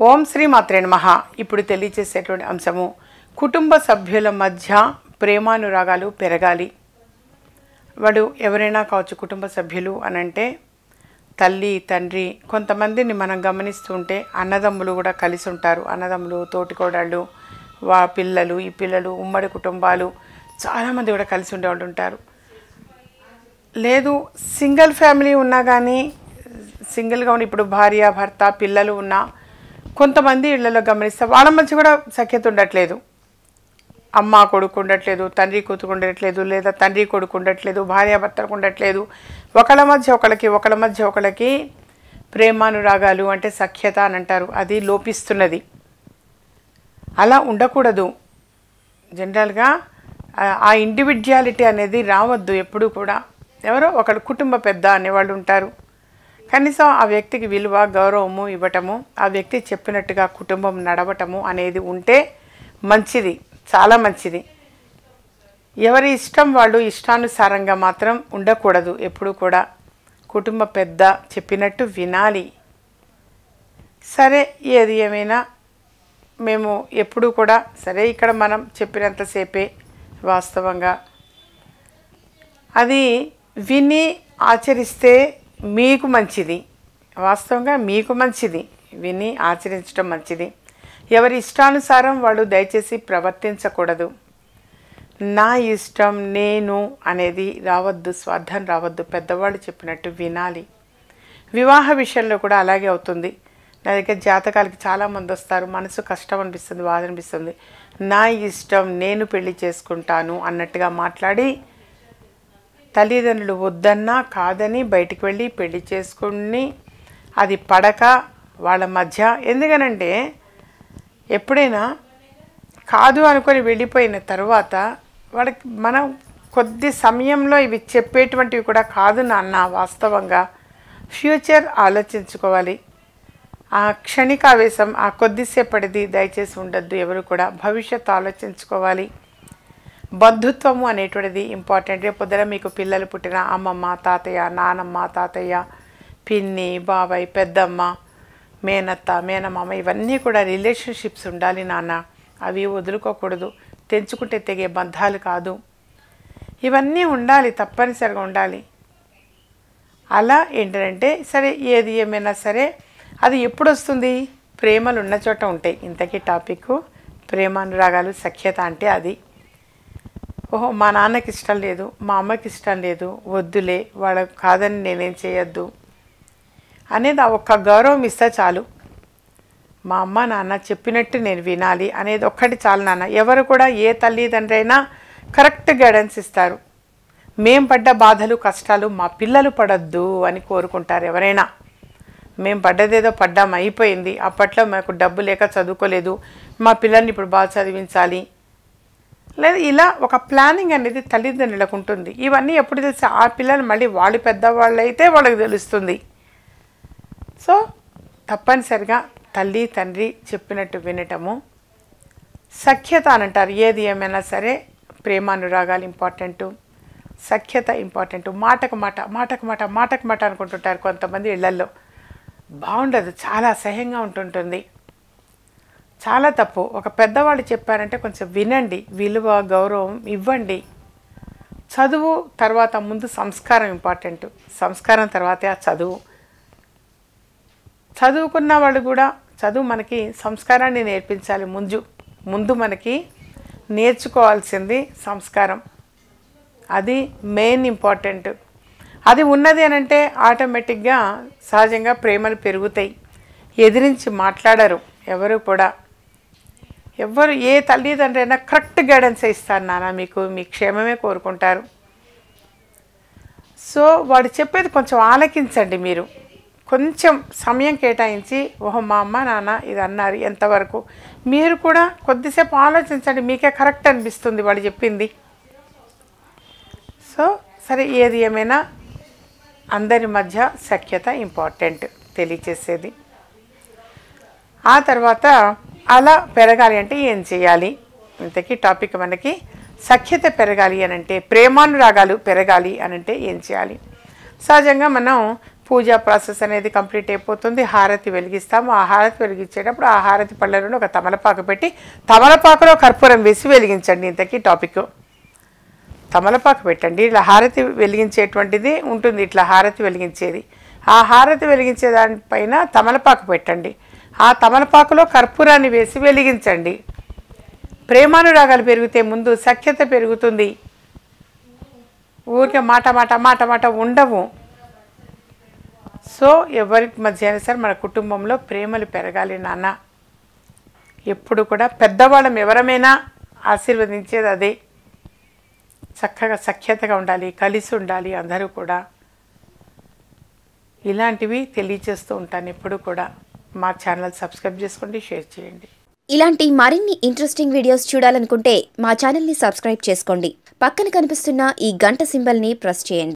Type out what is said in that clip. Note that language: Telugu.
ఓం శ్రీ మాత్రే నమః. ఇప్పుడు తెలియచేసేటువంటి అంశము కుటుంబ సభ్యుల మధ్య ప్రేమానురాగాలు పెరగాలి. వాడు ఎవరైనా కావచ్చు, కుటుంబ సభ్యులు అనంటే తల్లి తండ్రి, కొంతమందిని మనం గమనిస్తూ ఉంటే అన్నదమ్ములు కూడా కలిసి ఉంటారు. అన్నదమ్ములు, తోటికోడళ్ళు, పిల్లలు, ఈ పిల్లలు, ఉమ్మడి కుటుంబాలు చాలామంది కూడా కలిసి ఉండేవాళ్ళు ఉంటారు. లేదు సింగిల్ ఫ్యామిలీ ఉన్నా కానీ, సింగిల్గా ఉన్న ఇప్పుడు భార్య భర్త పిల్లలు ఉన్నా కొంతమంది ఇళ్లలో గమనిస్తే వాళ్ళ మధ్య కూడా సఖ్యత ఉండట్లేదు. అమ్మ కొడుకు ఉండట్లేదు, తండ్రి కూతురు ఉండట్లేదు, లేదా తండ్రి కొడుకు ఉండట్లేదు, భార్య భర్తలకు ఉండట్లేదు. ఒకళ్ళ మధ్య ఒకళ్ళకి ప్రేమానురాగాలు అంటే సఖ్యత అని అంటారు, అది లోపిస్తున్నది. అలా ఉండకూడదు. జనరల్గా ఆ ఇండివిడ్యువాలిటీ అనేది రావద్దు. ఎప్పుడు కూడా ఎవరో ఒకడు కుటుంబ పెద్ద అనేవాళ్ళు ఉంటారు. కనీసం ఆ వ్యక్తికి విలువ గౌరవము ఇవ్వటము, ఆ వ్యక్తి చెప్పినట్టుగా కుటుంబం నడవటము అనేది ఉంటే మంచిది, చాలా మంచిది. ఎవరి ఇష్టం వాళ్ళు ఇష్టానుసారంగా మాత్రం ఉండకూడదు. ఎప్పుడు కూడా కుటుంబ పెద్ద చెప్పినట్టు వినాలి. సరే, ఏది ఏమైనా మేము ఎప్పుడు కూడా సరే, ఇక్కడ మనం చెప్పినంతసేపే వాస్తవంగా అది విని ఆచరిస్తే మీకు మంచిది. వాస్తవంగా మీకు మంచిది, విని ఆచరించడం మంచిది. ఎవరి ఇష్టానుసారం వాళ్ళు దయచేసి ప్రవర్తించకూడదు. నా ఇష్టం నేను అనేది రావద్దు, స్వార్థం రావద్దు. పెద్దవాళ్ళు చెప్పినట్టు వినాలి. వివాహ విషయంలో కూడా అలాగే అవుతుంది. నా దగ్గర జాతకాలకి చాలామంది వస్తారు, మనసు కష్టం అనిపిస్తుంది, బాధ అనిపిస్తుంది. నా ఇష్టం, నేను పెళ్లి చేసుకుంటాను అన్నట్టుగా మాట్లాడి తల్లిదండ్రులు వద్దన్నా కాదని బయటికి వెళ్ళి పెళ్లి చేసుకుని అది పడక వాళ్ళ మధ్య. ఎందుకనంటే ఎప్పుడైనా కాదు అనుకొని వెళ్ళిపోయిన తర్వాత వాళ్ళకి మనం కొద్ది సమయంలో ఇవి చెప్పేటువంటివి కూడా కాదు నాన్న, వాస్తవంగా ఫ్యూచర్ ఆలోచించుకోవాలి. ఆ క్షణికావేశం, ఆ కొద్దిసేపటిది దయచేసి ఉండద్దు. ఎవరు కూడా భవిష్యత్తు ఆలోచించుకోవాలి. బంధుత్వము అనేటువంటిది ఇంపార్టెంట్. రేపు పొద్దున మీకు పిల్లలు పుట్టిన అమ్మమ్మ, తాతయ్య, నానమ్మ, తాతయ్య, పిన్ని, బాబాయ్, పెద్దమ్మ, మేనత్త, మేనమామ, ఇవన్నీ కూడా రిలేషన్షిప్స్ ఉండాలి నాన్న. అవి వదులుకోకూడదు. తెంచుకుంటే తెగే బంధాలు కాదు. ఇవన్నీ ఉండాలి, తప్పనిసరిగా ఉండాలి. అలా ఏంటంటే సరే, ఏది ఏమైనా సరే అది ఎప్పుడు వస్తుంది? ప్రేమలు ఉన్న చోట ఉంటాయి. ఇంతకీ టాపిక్ ప్రేమానురాగాలు, సఖ్యత అంటే అది. ఓహో, మా నాన్నకి ఇష్టం లేదు, మా అమ్మకి ఇష్టం లేదు, వద్దులే, వాళ్ళకు కాదని నేనేం చేయొద్దు అనేది ఆ ఒక్క గౌరవం ఇస్తే చాలు. మా అమ్మ నాన్న చెప్పినట్టు నేను వినాలి అనేది ఒక్కటి చాలు నాన్న. ఎవరు కూడా ఏ తల్లిదండ్రి అయినా కరెక్ట్ గైడెన్స్ ఇస్తారు. మేం పడ్డ బాధలు కష్టాలు మా పిల్లలు పడద్దు అని కోరుకుంటారు ఎవరైనా. మేము పడ్డదేదో పడ్డాం, అయిపోయింది. అప్పట్లో మాకు డబ్బు లేక చదువుకోలేదు, మా పిల్లల్ని ఇప్పుడు బాగా చదివించాలి, లేదా ఇలా ఒక ప్లానింగ్ అనేది తల్లిదండ్రులకు ఉంటుంది. ఇవన్నీ ఎప్పుడు తెలిసి ఆ పిల్లలు మళ్ళీ వాళ్ళు పెద్దవాళ్ళు అయితే వాళ్ళకి తెలుస్తుంది. సో తప్పనిసరిగా తల్లి తండ్రి చెప్పినట్టు వినటము సఖ్యత అని అంటారు. ఏది ఏమైనా సరే ప్రేమానురాగాలు ఇంపార్టెంటు, సఖ్యత ఇంపార్టెంటు. మాటకు మాట అనుకుంటుంటారు కొంతమంది ఇళ్లల్లో. బాగుండదు, చాలా అసహ్యంగా ఉంటుంటుంది, చాలా తప్పు. ఒక పెద్దవాళ్ళు చెప్పారంటే కొంచెం వినండి, విలువ గౌరవం ఇవ్వండి. చదువు తర్వాత ముందు సంస్కారం ఇంపార్టెంట్. సంస్కారం తర్వాతే ఆ చదువు. చదువుకున్న వాళ్ళు కూడా చదువు మనకి సంస్కారాన్ని నేర్పించాలి. ముందు మనకి నేర్చుకోవాల్సింది సంస్కారం. అది మెయిన్ ఇంపార్టెంట్. అది ఉన్నది అని అంటే ఆటోమేటిక్గా సహజంగా ప్రేమలు పెరుగుతాయి. ఎదిరించి మాట్లాడరు ఎవరు కూడా. ఎవరు ఏ తల్లిదండ్రి అయినా కరెక్ట్ గైడెన్స్ ఇస్తారు నాన్న, మీకు మీ క్షేమమే కోరుకుంటారు. సో వాడు చెప్పేది కొంచెం ఆలకించండి. మీరు కొంచెం సమయం కేటాయించి, ఓహో మా అమ్మ నాన్న ఇది అన్నారు, ఎంతవరకు మీరు కూడా కొద్దిసేపు ఆలోచించండి. మీకే కరెక్ట్ అనిపిస్తుంది వాడు చెప్పింది. సో సరే, ఏది ఏమైనా అందరి మధ్య సఖ్యత ఇంపార్టెంట్ తెలియచేసేది. ఆ తర్వాత అలా పెరగాలి అంటే ఏం చేయాలి? ఇంతకీ టాపిక్ మనకి సఖ్యత పెరగాలి అని అంటే, ప్రేమానురాగాలు పెరగాలి అని అంటే ఏం చేయాలి? సహజంగా మనం పూజా ప్రాసెస్ అనేది కంప్లీట్ అయిపోతుంది. హారతి వెలిగిస్తాము. ఆ హారతి వెలిగించేటప్పుడు ఆ హారతి పళ్ళలోనే ఒక తమలపాకు పెట్టి తమలపాకులో కర్పూరం వేసి వెలిగించండి. ఇంతకీ టాపిక్ తమలపాకు పెట్టండి. ఇలా హారతి వెలిగించేటువంటిది ఉంటుంది, ఇట్లా హారతి వెలిగించేది. ఆ హారతి వెలిగించే దానిపైన తమలపాకు పెట్టండి. ఆ తమలపాకులో కర్పూరాన్ని వేసి వెలిగించండి. ప్రేమానురాగాలు పెరిగితే ముందు సఖ్యత పెరుగుతుంది. ఊరికే మాట మాట మాట మాట ఉండవు. సో ఎవరి మధ్య అయినా సరే మన కుటుంబంలో ప్రేమలు పెరగాలి నాన్న. ఎప్పుడు కూడా పెద్దవాళ్ళం ఎవరమైనా ఆశీర్వదించేది అదే. చక్కగా సఖ్యతగా ఉండాలి, కలిసి ఉండాలి అందరూ కూడా. ఇలాంటివి తెలియజేస్తూ ఉంటాను ఎప్పుడు కూడా. మా ఛానల్ సబ్స్క్రైబ్ చేసుకోండి, షేర్ చేయండి. ఇలాంటి మరిన్ని ఇంట్రెస్టింగ్ వీడియోస్ చూడాలనుకుంటే మా ఛానల్ని సబ్స్క్రైబ్ చేసుకోండి. పక్కన కనిపిస్తున్న ఈ గంట సింబల్ని ప్రెస్ చేయండి.